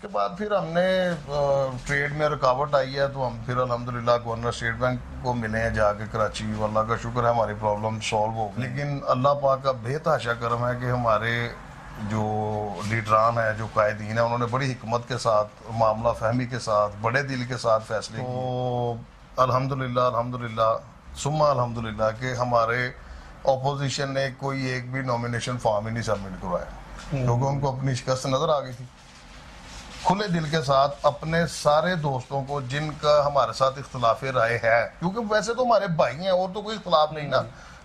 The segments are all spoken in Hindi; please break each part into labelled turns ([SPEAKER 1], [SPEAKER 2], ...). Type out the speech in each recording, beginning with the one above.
[SPEAKER 1] उसके बाद फिर हमने ट्रेड में रुकावट आई है, तो हम फिर अल्हम्दुलिल्लाह गवर्नर स्टेट बैंक को मिले हैं जाके कराची। अल्लाह का शुक्र है हमारी प्रॉब्लम सॉल्व हो गई। लेकिन अल्लाह पाक का बेतहाशा करम है कि हमारे जो लीडरान है, जो कायदीन है, उन्होंने बड़ी हिकमत के साथ, मामला फहमी के साथ, बड़े दिल के साथ फैसले किए। तो अल्हम्दुलिल्लाह अल्हम्दुलिल्लाह सुम्मा अल्हम्दुलिल्लाह कि हमारे ऑपोजिशन ने कोई एक भी नॉमिनेशन फॉर्म ही नहीं सबमिट करवाया, क्योंकि उनको अपनी शिकस्त नजर आ गई थी। खुले दिल के साथ अपने सारे दोस्तों को जिनका हमारे साथ इख्तलाफ राय है, क्योंकि वैसे तो हमारे भाई हैं और तो कोई इख्तलाफ नहीं ना,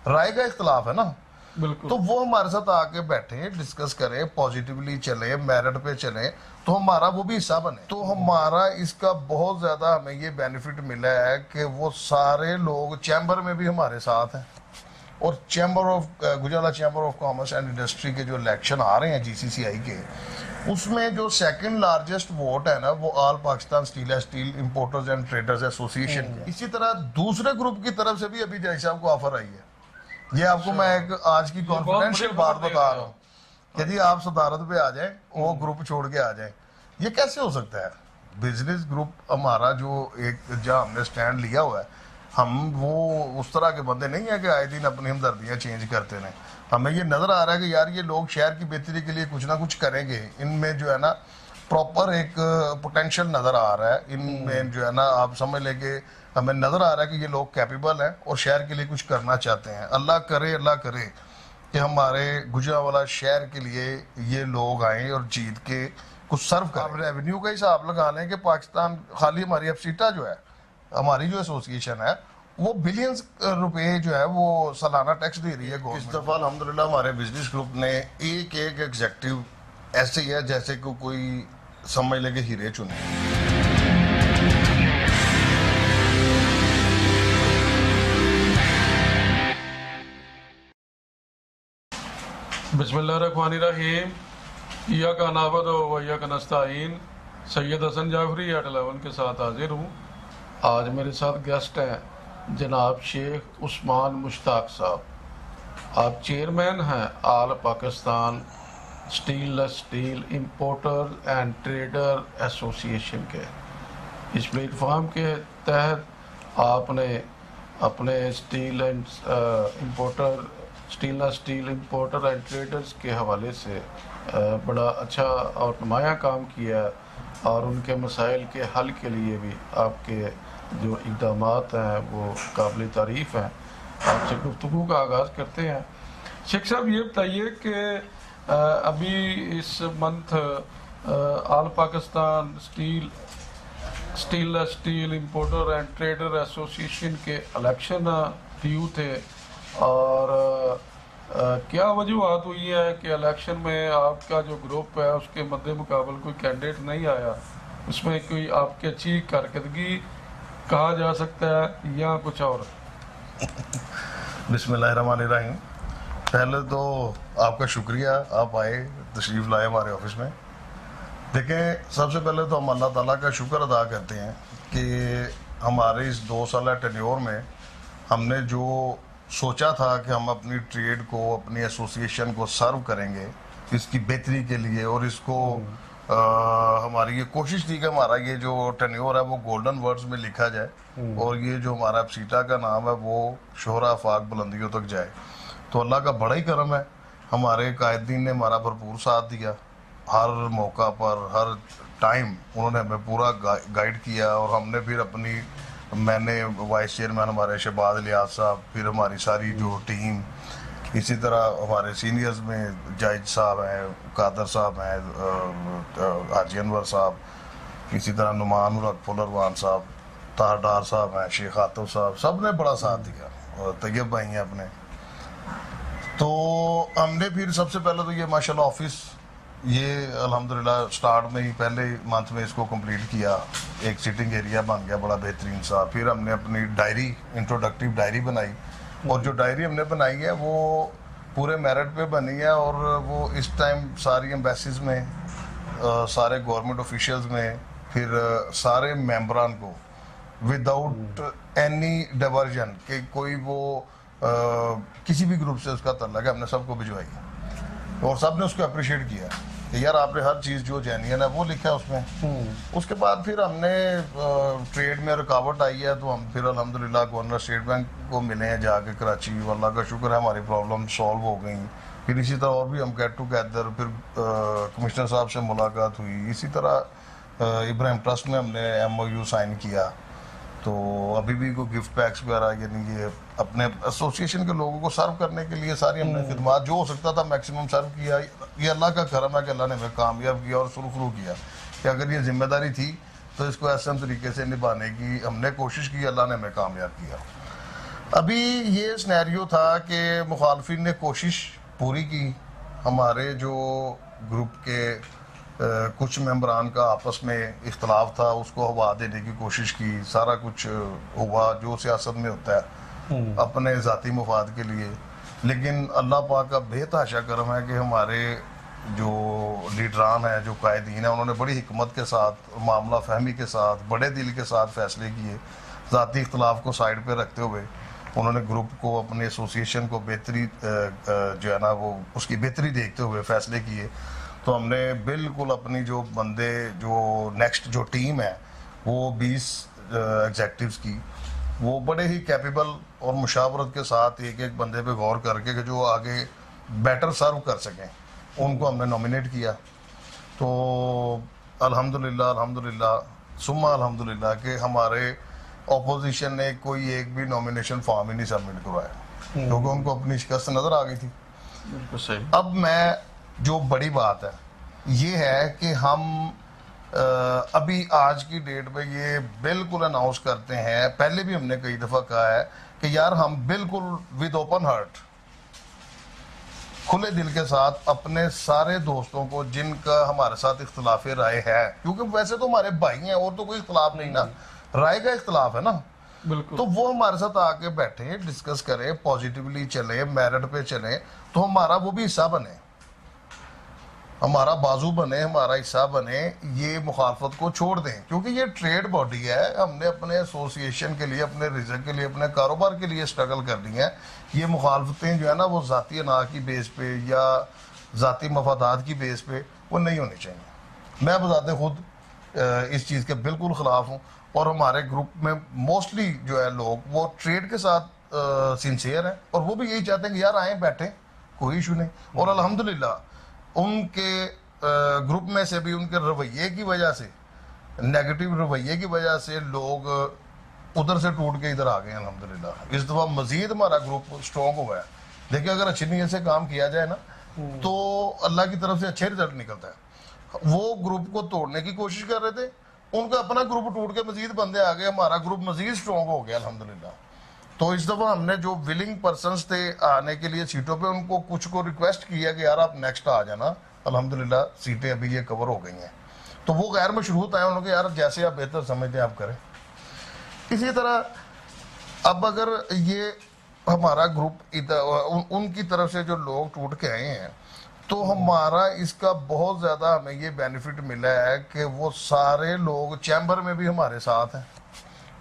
[SPEAKER 1] राय का इख्तलाफ है ना,
[SPEAKER 2] बिल्कुल।
[SPEAKER 1] तो वो हमारे साथ आके बैठे, डिस्कस करें, पॉजिटिवली चले, मेरिट पे चले, तो हमारा वो भी हिस्सा बने। तो हमारा इसका बहुत ज्यादा हमें ये बेनिफिट मिला है कि वो सारे लोग चैम्बर में भी हमारे साथ हैं, और chamber of Gujarat chamber of commerce and industry के जो इलेक्शन आ रहे हैं जीसीसीआई के, उसमें जो सेकंड लार्जेस्ट वोट है ना, वो all Pakistan steel importers and traders association. इसी तरह दूसरे ग्रुप की तरफ से भी अभी जय साहब को ऑफर आई है। ये आपको मैं एक आज की कॉन्फिडेंशियल बात बता रहा हूँ कि जी आप सदारत पे आ जाएं, वो ग्रुप छोड़ के आ जाएं। ये कैसे हो सकता है? बिजनेस ग्रुप हमारा जो एक जहाँ हमने स्टैंड लिया हुआ है, हम वो उस तरह के बंदे नहीं है कि आए दिन अपनी हमदर्दियाँ चेंज करते रहें। हमें ये नजर आ रहा है कि यार ये लोग शहर की बेहतरी के लिए कुछ ना कुछ करेंगे, इनमें जो है ना प्रॉपर एक पोटेंशियल नजर आ रहा है, इनमें जो है ना आप समझ लेके हमें नजर आ रहा है कि ये लोग कैपेबल हैं और शहर के लिए कुछ करना चाहते हैं। अल्लाह करे कि हमारे गुजरांवाला शहर के लिए ये लोग आए और जीत के कुछ सर्व करें। आप रेवेन्यू का हिसाब लगा लें कि पाकिस्तान खाली हमारी एफसीटा जो है, हमारी जो एसोसिएशन है, वो बिलियंस रुपए जो है वो सालाना टैक्स दे रही है। इस दफा अल्हम्दुलिल्लाह हमारे बिजनेस ग्रुप ने एक एग्जेक्टिव ऐसे ही है जैसे कि कोई समझ लेके हीरे चुने।
[SPEAKER 2] बिस्मिल्लाहिर्रहमानिर्रहीम। या का नाबद व या का नस्ताईन। सैयद हसन जाफरी एट 11 के साथ हाजिर हूँ। आज मेरे साथ गेस्ट हैं जनाब शेख उस्मान मुश्ताक साहब। आप चेयरमैन हैं all Pakistan steel importer and trader association के। इस प्लेटफॉर्म के तहत आपने अपने स्टील इंपोर्टर एंड ट्रेडर्स के हवाले से बड़ा अच्छा और नुमाया काम किया, और उनके मसाइल के हल के लिए भी आपके जो इक़दामात हैं वो काबिल तारीफ़ हैं। आपसे गुफ्तगू का आगाज़ करते हैं। शेख साहब ये बताइए कि अभी इस month all Pakistan steel importer and trader association के इलेक्शन ड्यू थे, और क्या वजूहत हुई है कि इलेक्शन में आपका जो ग्रुप है उसके मद्दे मुकाबल कोई कैंडिडेट नहीं आया? उसमें कोई आपकी अच्छी कारकर्दगी कहा जा सकता है या कुछ और?
[SPEAKER 1] बिस्मिल्लाहिर्रहमानिर्रहीम। पहले तो आपका शुक्रिया, आप आए, तशरीफ़ लाए हमारे ऑफिस में। देखें, सबसे पहले तो हम अल्लाह ताला का शुक्र अदा करते हैं कि हमारे इस 2 साल टेन्योर में हमने जो सोचा था कि हम अपनी ट्रेड को, अपनी एसोसिएशन को सर्व करेंगे इसकी बेहतरी के लिए, और इसको हमारी ये कोशिश थी कि हमारा ये जो टेन्योर है वो गोल्डन वर्ड्स में लिखा जाए, और ये जो हमारा सीटा का नाम है वो शोहरा आफाक बुलंदियों तक जाए। तो अल्लाह का बड़ा ही करम है, हमारे कायदीन ने हमारा भरपूर साथ दिया। हर मौका पर, हर टाइम उन्होंने हमें पूरा गाइड किया, और हमने फिर अपनी, मैंने वाइस चेयरमैन हमारे शहबाज लियाज साहब, फिर हमारी सारी जो टीम, इसी तरह हमारे सीनियर्स में जायद साहब हैं, कादर साहब हैं, हाजी अनवर साहब, इसी तरह नुमान उल फुलरवान साहब, तार डार साहब हैं, शेख आतिफ साहब, सब ने बड़ा साथ दिया, और तैयब भाई हैं अपने। तो हमने फिर सबसे पहले तो ये माशाल्लाह ऑफिस, ये अल्हम्दुलिल्लाह स्टार्ट में ही पहले मंथ में इसको कंप्लीट किया, एक सिटिंग एरिया बन गया बड़ा बेहतरीन सा। फिर हमने अपनी डायरी, इंट्रोडक्टिव डायरी बनाई, और जो डायरी हमने बनाई है वो पूरे मेरिट पे बनी है, और वो इस टाइम सारी एम्बेसीज में, सारे गवर्नमेंट ऑफिशियल्स में, फिर सारे मेंबरान को विदाउट एनी डाइवर्जन कि कोई वो किसी भी ग्रुप से उसका तल्लक है, हमने सबको भिजवाई, और सब ने उसको अप्रिशिएट किया। कि यार आपने हर चीज़ जो जेन्युइन है वो लिखा है उसमें। उसके बाद फिर हमने ट्रेड में रुकावट आई है तो हम फिर अल्हम्दुलिल्लाह गवर्नर स्टेट बैंक को मिले हैं जाके कराची, अल्लाह का शुक्र है हमारी प्रॉब्लम सॉल्व हो गई। फिर इसी तरह और भी हम गेट टुगेदर, फिर कमिश्नर साहब से मुलाकात हुई, इसी तरह इब्राहिम ट्रस्ट में हमने MOU साइन किया। तो अभी भी कोई गिफ्ट पैक्स वगैरह, यानी ये अपने एसोसिएशन के लोगों को सर्व करने के लिए सारी हमने खिदमत जो हो सकता था मैक्सिमम सर्व किया। ये अल्लाह का करम है कि अल्लाह ने हमें कामयाब किया और सुरखरू किया कि अगर ये जिम्मेदारी थी तो इसको आसान तरीके से निभाने की हमने कोशिश की, अल्लाह ने हमें कामयाब किया। अभी ये सिनेरियो था कि मुखालफिन ने कोशिश पूरी की, हमारे जो ग्रुप के कुछ मेंबरान का आपस में इख्तलाफ था उसको हवा देने की कोशिश की, सारा कुछ हुआ जो सियासत में होता है अपने ज़ाती मुफाद के लिए। लेकिन अल्लाह पाक का बेतहाशा करम है कि हमारे जो लीडरान हैं, जो कायदीन हैं, उन्होंने बड़ी हिकमत के साथ, मामला फहमी के साथ, बड़े दिल के साथ फैसले किए। ज़ाती इख्तलाफ को साइड पे रखते हुए उन्होंने ग्रुप को, अपने एसोसिएशन को बेहतरी जो है ना वो उसकी बेहतरी देखते हुए फैसले किए। तो हमने बिल्कुल अपनी जो बंदे, जो नेक्स्ट जो टीम है वो 20 एग्जेक्टिव्स की, वो बड़े ही कैपेबल और मुशावरत के साथ एक एक बंदे पे गौर करके कि जो आगे बेटर सर्व कर सकें, उनको हमने नॉमिनेट किया। तो अल्हम्दुलिल्लाह अल्हम्दुलिल्लाह सुम्मा अल्हम्दुलिल्लाह कि हमारे ऑपोजिशन ने कोई एक भी नॉमिनेशन फॉर्म ही नहीं सबमिट करवाया, क्योंकि उनको अपनी शिकस्त नज़र आ गई थी।
[SPEAKER 2] बिल्कुल सही।
[SPEAKER 1] अब मैं, जो बड़ी बात है ये है कि हम अभी आज की डेट में ये बिल्कुल अनाउंस करते हैं, पहले भी हमने कई दफ़ा कहा है कि यार हम बिल्कुल विद ओपन हार्ट, खुले दिल के साथ अपने सारे दोस्तों को जिनका हमारे साथ इख्तलाफ राय है, क्योंकि वैसे तो हमारे भाई हैं और तो कोई इख्तलाफ नहीं ना, राय का इख्तलाफ है ना,
[SPEAKER 2] बिल्कुल।
[SPEAKER 1] तो वो हमारे साथ आके बैठे, डिस्कस करें, पॉजिटिवली चले, मेरिट पे चले, तो हमारा वो भी हिस्सा बने, हमारा बाजू बने, हमारा हिस्सा बने, ये मुखालफत को छोड़ दें। क्योंकि ये ट्रेड बॉडी है, हमने अपने एसोसिएशन के लिए, अपने रिजक के लिए, अपने कारोबार के लिए स्ट्रगल करनी है। ये मुखालफतें जो है ना वो ज़ाती अना की बेस पे या ज़ाती मफादात की बेस पे वो नहीं होनी चाहिए। मैं बताते खुद इस चीज़ के बिल्कुल ख़िलाफ़ हूँ, और हमारे ग्रुप में मोस्टली जो है लोग वो ट्रेड के साथ सिंसियर हैं, और वो भी यही चाहते हैं कि यार आए बैठे, कोई इशू नहीं। और अल्हम्दुलिल्लाह उनके ग्रुप में से भी उनके रवैये की वजह से, नेगेटिव रवैये की वजह से लोग उधर से टूट के इधर आ गए हैं अल्हम्दुलिल्लाह। इस दफ़ा मजीद हमारा ग्रुप स्ट्रॉन्ग हुआ है। देखिए अगर अच्छी नीयत से काम किया जाए ना तो अल्लाह की तरफ से अच्छे रिजल्ट निकलता है। वो ग्रुप को तोड़ने की कोशिश कर रहे थे, उनका अपना ग्रुप टूट के मजीद बंदे आ गए, हमारा ग्रुप मजीद स्ट्रॉन्ग हो गया अल्हम्दुलिल्लाह। तो इस दफ़ा हमने जो विलिंग पर्सनस थे आने के लिए सीटों पे, उनको कुछ को रिक्वेस्ट किया कि यार आप नेक्स्ट आ जाना, अल्हम्दुलिल्लाह सीटें अभी ये कवर हो गई हैं। तो वो गैर मशरूत आए, उन्होंने यार जैसे आप बेहतर समझते हैं आप करें। इसी तरह अब अगर ये हमारा ग्रुप उनकी तरफ से जो लोग टूट के आए हैं, तो हमारा इसका बहुत ज़्यादा हमें ये बेनिफिट मिला है कि वो सारे लोग चैम्बर में भी हमारे साथ हैं,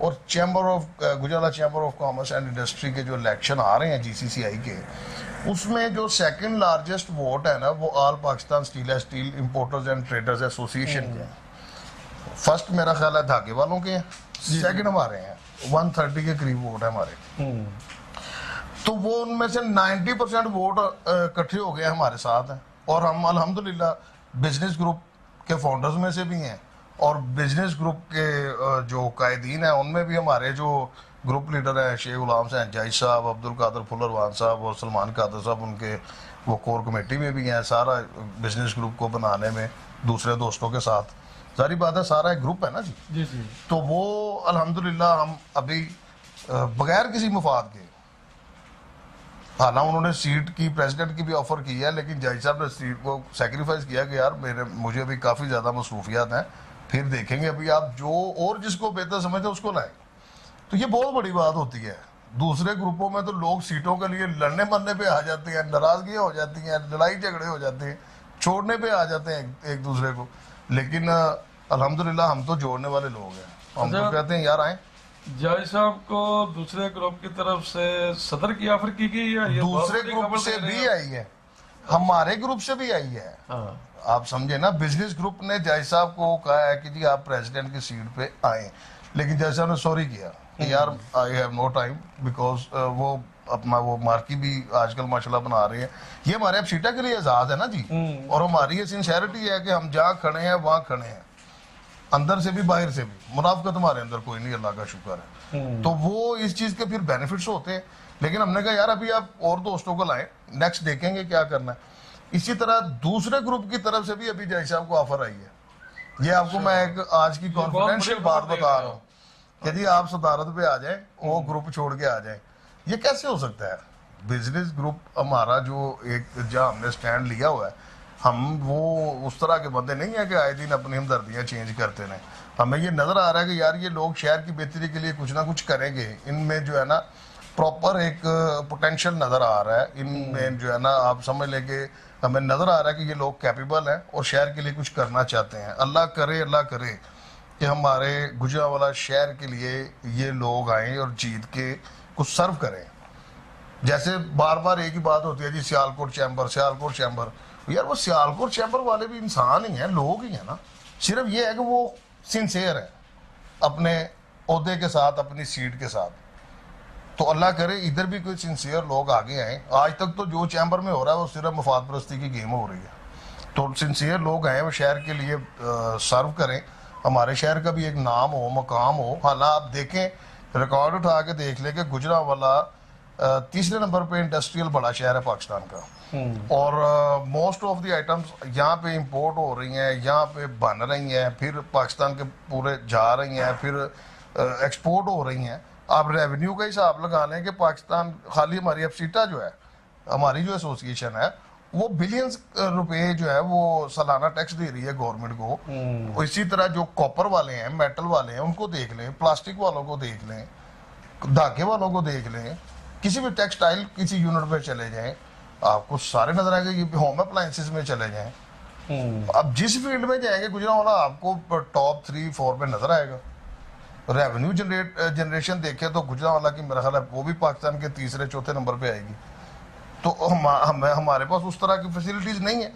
[SPEAKER 1] और chamber of Gujarat chamber of commerce and industry के जो इलेक्शन आ रहे हैं GCCI के, उसमें जो सेकंड लार्जेस्ट वोट है ना वो all Pakistan steel importers and traders association के हैं। फर्स्ट मेरा ख्याल है धागे वालों के हैं, सेकंड हमारे हैं, 130 के करीब वोट है हमारे। तो वो उनमें से 90% वोट इकट्ठे हो गए हमारे साथ हैं, और हम अल्हम्दुलिल्लाह बिजनेस ग्रुप के फाउंडर्स में से भी हैं, और बिजनेस ग्रुप के जो कायदीन हैं उनमें भी हमारे जो ग्रुप लीडर हैं शेख गुलाम सैन जाहिद साहब, अब्दुल कादर फुलरवान साहब और सलमान कादर साहब, उनके वो कोर कमेटी में भी हैं, सारा बिजनेस ग्रुप को बनाने में दूसरे दोस्तों के साथ। सारी बात है, सारा एक ग्रुप है ना जी।
[SPEAKER 2] जी जी।
[SPEAKER 1] तो वो अल्हम्दुलिल्लाह हम अभी बगैर किसी मुफाद के, हालांकि उन्होंने सीट की प्रेसिडेंट की भी ऑफर की है, लेकिन जाहिद साहब ने सीट को सेक्रीफाइस किया कि यार मुझे अभी काफ़ी ज़्यादा मसरूफियात हैं, फिर देखेंगे, अभी आप जो और जिसको बेहतर समझते उसको लाएं। तो ये बहुत बड़ी बात होती है। दूसरे ग्रुपों में तो लोग सीटों के लिए लड़ने मरने पे आ जाते हैं, नाराजगियाँ हो जाती हैं, लड़ाई झगड़े हो जाते हैं, छोड़ने पे आ जाते हैं एक दूसरे को, लेकिन अल्हम्दुलिल्लाह हम तो जोड़ने वाले लोग हैं। हम तो कहते हैं यार आए।
[SPEAKER 2] जाहिद साहब को दूसरे ग्रुप की तरफ से सदर की ऑफर की गई है,
[SPEAKER 1] दूसरे ग्रुप से भी आई है, हमारे ग्रुप से भी आई है।
[SPEAKER 2] हाँ।
[SPEAKER 1] आप समझे ना, बिजनेस ग्रुप ने जय साहब को कहा है कि जी आप प्रेसिडेंट की सीट पे आए, लेकिन जय साहब ने सॉरी किया कि यार I have no time, because वो अपना वो मार्की भी आजकल माशाल्लाह बना रहे हैं। ये हमारे अब सीटा के लिए आजाद है ना जी, और हमारी ये सिंसेरिटी है कि हम जहाँ खड़े हैं वहाँ खड़े हैं, अंदर से भी बाहर से भी। मुनाफिकत हमारे अंदर कोई नहीं, अल्लाह का शुक्र है। तो वो इस चीज के फिर बेनिफिट्स होते हैं। लेकिन हमने कहा यार अभी आप और दोस्तों को लाएं, नेक्स्ट देखेंगे क्या करना है। इसी तरह दूसरे ग्रुप की तरफ से भी अभी जय साहब को ऑफर आई है। ये आपको मैं एक आज की कॉन्फिडेंशियल बात बता रहा हूँ कि जी आप सदारत पे आ जाए, वो ग्रुप छोड़ के आ जाए। ये कैसे हो सकता है? बिजनेस ग्रुप हमारा जो एक जहाँ हमने स्टैंड लिया हुआ है, हम वो उस तरह के बंदे नहीं है कि आए दिन अपनी हमदर्दियाँ चेंज करते रहें। हमें ये नजर आ रहा है कि यार ये लोग शहर की बेहतरी के लिए कुछ ना कुछ करेंगे, इनमें जो है ना प्रॉपर एक पोटेंशियल नजर आ रहा है, इनमें जो है ना आप समझ लें कि हमें नजर आ रहा है कि ये लोग कैपेबल हैं और शहर के लिए कुछ करना चाहते हैं। अल्लाह करे कि हमारे गुजरांवाला शहर के लिए ये लोग आए और जीत के कुछ सर्व करें। जैसे बार बार एक ही बात होती है जी सियालकोट चैम्बर। यार वो सियालकोट चैम्बर वाले भी इंसान ही हैं, लोग ही हैं ना। सिर्फ ये है कि वो सिंसियर है अपने ओहदे के साथ, अपनी सीट के साथ। तो अल्लाह करे इधर भी कोई सिंसियर लोग आगे आए। आज तक तो जो चैम्बर में हो रहा है वो सिर्फ मफाद परस्ती की गेम हो रही है। तो सिंसियर लोग आए, वो शहर के लिए सर्व करें, हमारे शहर का भी एक नाम हो, मकाम हो। हालांकि आप देखें, रिकॉर्ड उठा के देख ले कि गुजरांवाला तीसरे नंबर पे इंडस्ट्रियल बड़ा शहर है पाकिस्तान का, और मोस्ट ऑफ द आइटम्स यहाँ पे इंपोर्ट हो रही हैं, यहाँ पे बन रही हैं, फिर पाकिस्तान के पूरे जा रही हैं, फिर एक्सपोर्ट हो रही हैं। आप रेवेन्यू का हिसाब लगा लें कि पाकिस्तान खाली हमारी एफसीटा जो है, हमारी जो एसोसिएशन है, वो बिलियंस रुपए जो है वो सालाना टैक्स दे रही है गवर्नमेंट को। इसी तरह जो कॉपर वाले हैं, मेटल वाले हैं, उनको देख लें, प्लास्टिक वालों को देख लें, धागे वालों को देख लें, किसी भी टेक्सटाइल किसी यूनिट पे चले जाएं, आपको सारे नजर आएंगे। होम अप्लायंसेस में चले जाएं, अब जिस फील्ड में जाएंगे गुजरांवाला आपको टॉप 3-4 में नजर आएगा। रेवेन्यू जनरेशन देखे तो गुजरांवाला की मेरा ख्याल है वो भी पाकिस्तान के तीसरे चौथे नंबर पे आएगी। तो हमारे पास उस तरह की फैसिलिटीज नहीं है।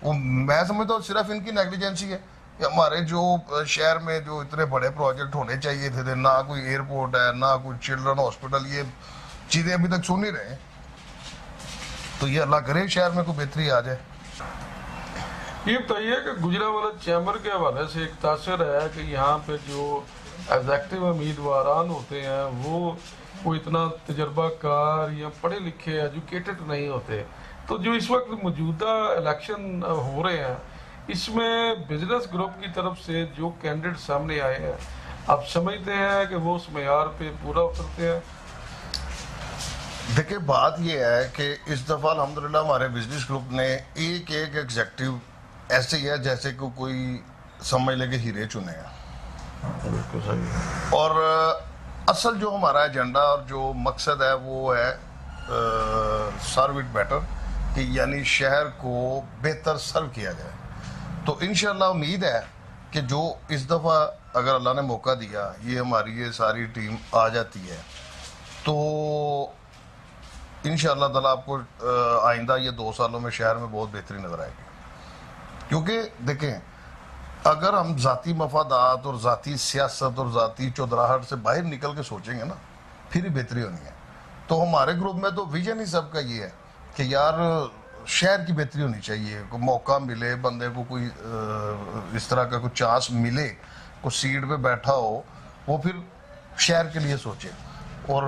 [SPEAKER 1] वो मैं समझता हूँ सिर्फ इनकी नेग्लिजेंसी है। हमारे जो शहर में जो इतने बड़े प्रोजेक्ट होने चाहिए थे, ना कोई एयरपोर्ट है, ना कोई चिल्ड्रन हॉस्पिटल, ये चीजें अभी तक सुन ही रहे हैं। तो ये अल्लाह करे शहर में कोई बेहतरी आ जाए।
[SPEAKER 2] ये बताइए कि गुजरांवाला चैम्बर के हवाले से एक तासर है कि यहाँ पे जो एग्जेक्टिव उम्मीदवारान होते हैं वो इतना तजर्बाकार या पढ़े लिखे एजुकेटेड नहीं होते। तो जो इस वक्त मौजूदा इलेक्शन हो रहे हैं, इसमें बिजनेस ग्रुप की तरफ से जो कैंडिडेट सामने आए हैं, आप समझते हैं कि वो उस मेयार पे पूरा उतरते हैं?
[SPEAKER 1] देखिए बात ये है कि इस दफा अल्हम्दुलिल्लाह हमारे बिजनेस ग्रुप ने एक एग्जेक्टिव ऐसे ही है जैसे कि कोई समझ ले कि हीरे चुने हैं।
[SPEAKER 2] बिल्कुल सही।
[SPEAKER 1] और असल जो हमारा एजेंडा और जो मकसद है वो है सर्व इट बेटर, कि यानी शहर को बेहतर सर्व किया जाए। तो इंशाल्लाह उम्मीद है कि जो इस दफ़ा अगर अल्लाह ने मौका दिया, ये हमारी ये सारी टीम आ जाती है, तो इंशाल्लाह ताला आपको आइंदा ये 2 सालों में शहर में बहुत बेहतरी नज़र आएगी। क्योंकि देखें, अगर हम जाती मफादात और जाती सियासत और जाती चौधराहट से बाहर निकल के सोचेंगे ना, फिर ही बेहतरी होनी है। तो हमारे ग्रुप में तो विजन ही सबका ये है कि यार शहर की बेहतरी होनी चाहिए, कोई मौका मिले बंदे को, कोई इस तरह का कोई चांस मिले, कोई सीट पे बैठा हो, वो फिर शहर के लिए सोचे। और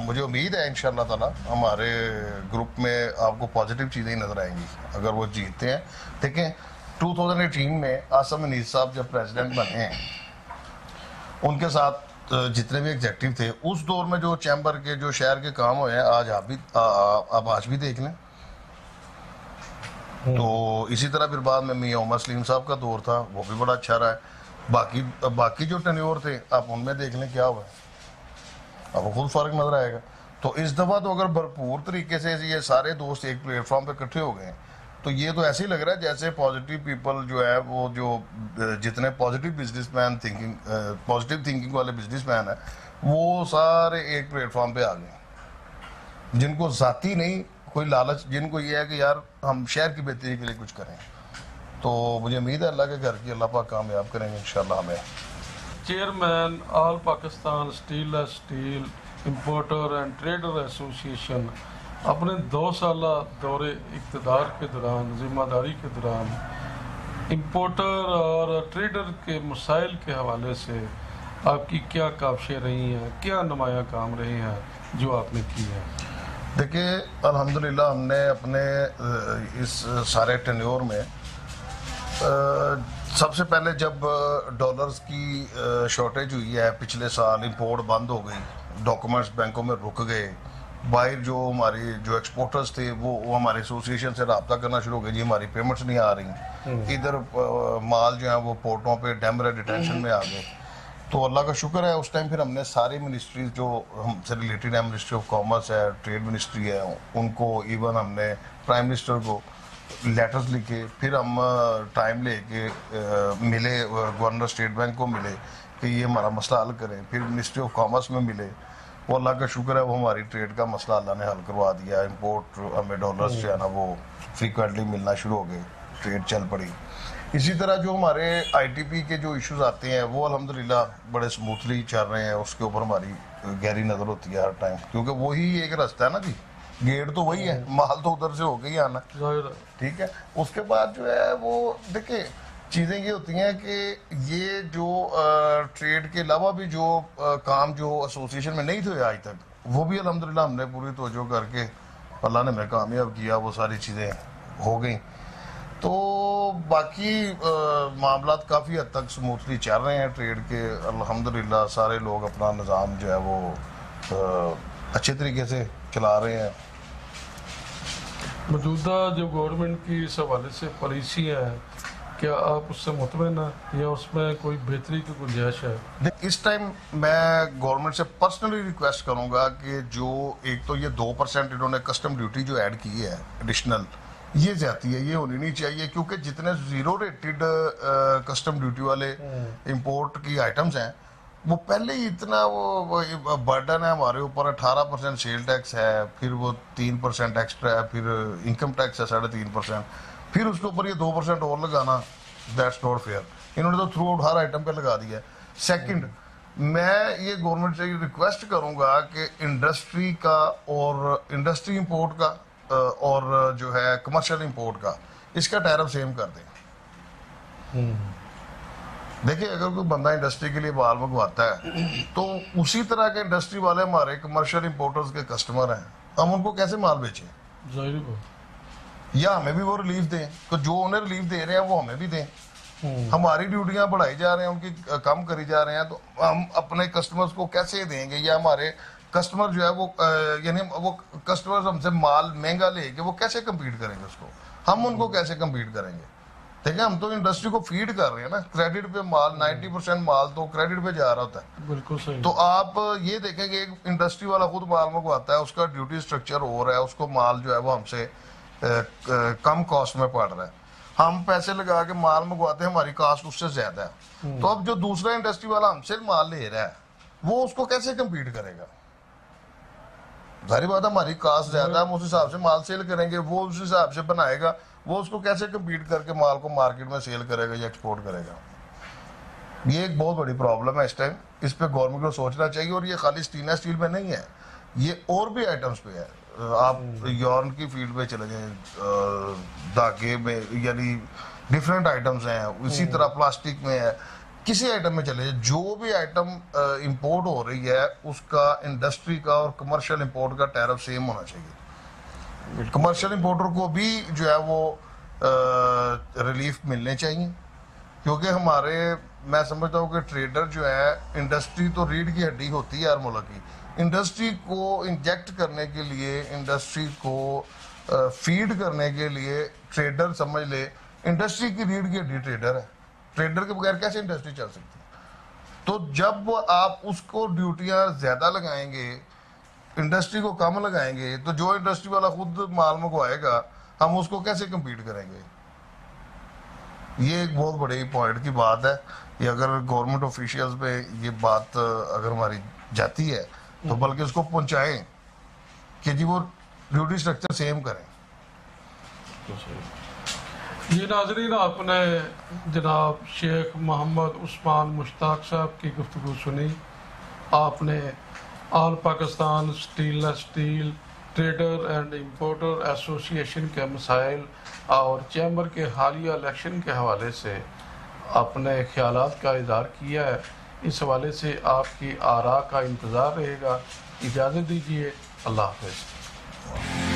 [SPEAKER 1] मुझे उम्मीद है इंशाल्लाह ताला हमारे ग्रुप में आपको पॉजिटिव चीज़ें ही नज़र आएंगी अगर वो जीतते हैं। देखें 2018 में आसम अनीस साहब जब प्रेसिडेंट बने हैं, उनके साथ जितने भी एग्जेक्टिव थे उस दौर में जो चैम्बर के जो शहर के काम हुए हैं, आज आप आज भी देख लें। तो इसी तरह फिर बाद में मियां उमर सलीम साहब का दौर था, वो भी बड़ा अच्छा रहा है। बाकी जो टेन्योर थे आप उनमें देख लें क्या हुआ है, आपको खुद फर्क नजर आएगा। तो इस दफा तो अगर भरपूर तरीके से ये सारे दोस्त एक प्लेटफॉर्म पे इकट्ठे हो गए, तो ये तो ऐसे ही लग रहा है जैसे पॉजिटिव पीपल जो है, वो जो जितने पॉजिटिव बिजनेसमैन पॉजिटिव थिंकिंग वाले बिजनेसमैन है, वो सारे एक प्लेटफॉर्म पे आ गए। जिनको जाती नहीं कोई लालच, जिनको ये है कि यार हम शहर की बेहतरी के लिए कुछ करें। तो मुझे उम्मीद है अल्लाह के घर की, अल्लाह पाक कामयाब करेंगे इंशाल्लाह हमें।
[SPEAKER 2] Chairman all Pakistan steel importer and trader association अपने 2 साल दौरे इक़्तिदार के दौरान, जिम्मेदारी के दौरान इंपोर्टर और ट्रेडर के मसाइल के हवाले से आपकी क्या काविशें रही हैं, क्या नुमाया काम रहे हैं जो आपने की है?
[SPEAKER 1] देखिए अल्हम्दुलिल्लाह हमने अपने इस सारे टेन्योर में सबसे पहले जब डॉलर्स की शॉर्टेज हुई है, पिछले साल इंपोर्ट बंद हो गई, डॉक्यूमेंट्स बैंकों में रुक गए, बाहर जो हमारी जो एक्सपोर्टर्स थे वो हमारे एसोसिएशन से रब्ता करना शुरू हो गए, जी हमारी पेमेंट्स नहीं आ रही, इधर माल जो है वो पोर्टों पे टेम्परेरी डिटेंशन में आ गए। तो अल्लाह का शुक्र है उस टाइम फिर हमने सारी मिनिस्ट्रीज जो हमसे रिलेटेड है, मिनिस्ट्री ऑफ कॉमर्स है, ट्रेड मिनिस्ट्री है, उनको इवन हमने प्राइम मिनिस्टर को लेटर्स लिखे, फिर हम टाइम लेके मिले, गवर्नर स्टेट बैंक को मिले कि ये हमारा मसला हल करें, फिर मिनिस्ट्री ऑफ कॉमर्स में मिले, वो अल्लाह का शुक्र है वो हमारी ट्रेड का मसला अल्लाह ने हल करवा दिया, इंपोर्ट हमें डॉलर्स जो है ना वो फ्रीक्वेंटली मिलना शुरू हो गए, ट्रेड चल पड़ी। इसी तरह जो हमारे आईटीपी के जो इश्यूज आते हैं वो अल्हम्दुलिल्लाह बड़े स्मूथली चल रहे हैं, उसके ऊपर हमारी गहरी नज़र होती है हर टाइम, क्योंकि वही एक रास्ता है ना जी, गेट तो वही है, माल तो उधर से होके ही आना, ठीक है। उसके बाद जो है वो देखिए चीज़ें ये होती हैं कि ये जो ट्रेड के अलावा भी जो काम जो एसोसिएशन में नहीं थे आज तक, वो भी अल्हम्दुलिल्लाह हमने पूरी तवज्जो करके अल्लाह ने हमें कामयाब किया, वो सारी चीज़ें हो गई। तो बाकी मामलात काफ़ी हद तक स्मूथली चल रहे हैं ट्रेड के, अल्हम्दुलिल्लाह सारे लोग अपना निज़ाम जो है वो अच्छे तरीके से चला रहे हैं।
[SPEAKER 2] मौजूदा जो गवर्नमेंट की इस हवाले से पॉलिसी है, क्या आप उससे मुतमईन हैं या उसमें कोई बेहतरी की गुंजाइश है?
[SPEAKER 1] इस टाइम मैं गवर्नमेंट से पर्सनली रिक्वेस्ट करूंगा कि जो एक तो ये 2% इन्होंने कस्टम ड्यूटी जो ऐड की है एडिशनल, ये ज्यादा है, ये होनी नहीं चाहिए, क्योंकि जितने जीरो रेटेड कस्टम ड्यूटी वाले इंपोर्ट की आइटम्स हैं वो पहले ही इतना वो बर्डन है हमारे ऊपर, 18% सेल टैक्स है, फिर वो 3% एक्स्ट्रा है, फिर इनकम टैक्स है 3.5%, फिर उसके ऊपर ये 2% और लगाना, दैट्स नॉट फेयर। इन्होंने तो थ्रू आउट हर आइटम पे लगा दिया है। सेकंड, मैं ये गवर्नमेंट से रिक्वेस्ट करूंगा कि इंडस्ट्री का और इंडस्ट्री इंपोर्ट का और जो है कमर्शियल इंपोर्ट का, इसका टैरिफ सेम कर दें। देखिए अगर कोई बंदा इंडस्ट्री के लिए माल मंगवाता है तो उसी तरह के इंडस्ट्री वाले हमारे कमर्शियल इंपोर्टर्स के कस्टमर हैं, हम उनको कैसे माल बेचें? या हमें भी वो रिलीफ दें, तो जो उन्हें रिलीफ दे रहे हैं वो हमें भी दें। हमारी ड्यूटियां बढ़ाई जा रहे हैं, उनकी कम करी जा रहे हैं, तो हम अपने कस्टमर्स को कैसे देंगे? या हमारे कस्टमर जो है वो यानी वो कस्टमर्स हमसे माल महंगा लेके वो कैसे कम्पीट करेंगे? उसको हम उनको कैसे कम्पीट करेंगे? देखिए हम तो इंडस्ट्री को फीड कर रहे हैं ना, क्रेडिट पे माल, 90% माल तो क्रेडिट पे जा रहा होता है।
[SPEAKER 2] बिल्कुल सही।
[SPEAKER 1] तो आप ये देखेंगे एक इंडस्ट्री वाला खुद माल मंगवाता है, उसका ड्यूटी स्ट्रक्चर हो रहा है, उसको माल जो है वो हमसे कम कॉस्ट में पड़ रहा है, हम पैसे लगा के माल मंगवाते हैं, हमारी कॉस्ट उससे ज्यादा है। तो अब जो दूसरा इंडस्ट्री वाला हमसे माल ले रहा है वो उसको कैसे कम्पीट करेगा? जाहिर बात है हमारी कॉस्ट ज्यादा है, हम उस हिसाब से माल सेल करेंगे, वो उस हिसाब से बनाएगा, वो उसको कैसे कम्पीट करके माल को मार्केट में सेल करेगा या एक्सपोर्ट करेगा? ये एक बहुत बड़ी प्रॉब्लम है इस टाइम, इस पे गवर्नमेंट को सोचना चाहिए। और ये खाली स्टेनलेस स्टील में नहीं है, ये और भी आइटम्स पे है। आप यॉर्न की फील्ड पे चले जाएं, धागे में, यानी डिफरेंट आइटम्स हैं, इसी तरह प्लास्टिक में है, किसी आइटम में चले जाए, जो भी आइटम इंपोर्ट हो रही है उसका इंडस्ट्री का और कमर्शियल इंपोर्ट का टैरिफ सेम होना चाहिए। कमर्शियल इंपोर्टर को भी जो है वो रिलीफ मिलने चाहिए, क्योंकि हमारे, मैं समझता हूँ कि ट्रेडर जो है, इंडस्ट्री तो रीढ़ की हड्डी होती है हर मुल्क की, इंडस्ट्री को इंजेक्ट करने के लिए, इंडस्ट्री को फीड करने के लिए ट्रेडर, समझ ले इंडस्ट्री की रीढ़ की हड्डी ट्रेडर है, ट्रेडर के बगैर कैसे इंडस्ट्री चल सकती है? तो जब आप उसको ड्यूटियां ज्यादा लगाएंगे, इंडस्ट्री को कम लगाएंगे, तो जो इंडस्ट्री वाला खुद माल मंगवाएगा हम उसको कैसे कम्पीट करेंगे? ये एक बहुत बड़े पॉइंट की बात है। ये अगर गवर्नमेंट ऑफिशियल्स पे ये बात अगर हमारी जाती है तो बल्कि उसको पहुंचाएं कि जी वो ड्यूटी स्ट्रक्चर सेम करें।
[SPEAKER 2] ये नाजरीन, आपने जनाब शेख मोहम्मद उस्मान मुश्ताक साहब की गुफ्तगू सुनी। आपने all Pakistan stainless steel trader and importer association के मसाइल और चैम्बर के हालिया इलेक्शन के हवाले से अपने ख्यालात का इज़हार किया है। इस हवाले से आपकी आरा का इंतज़ार रहेगा। इजाज़त दीजिए, अल्लाह हाफ़िज़।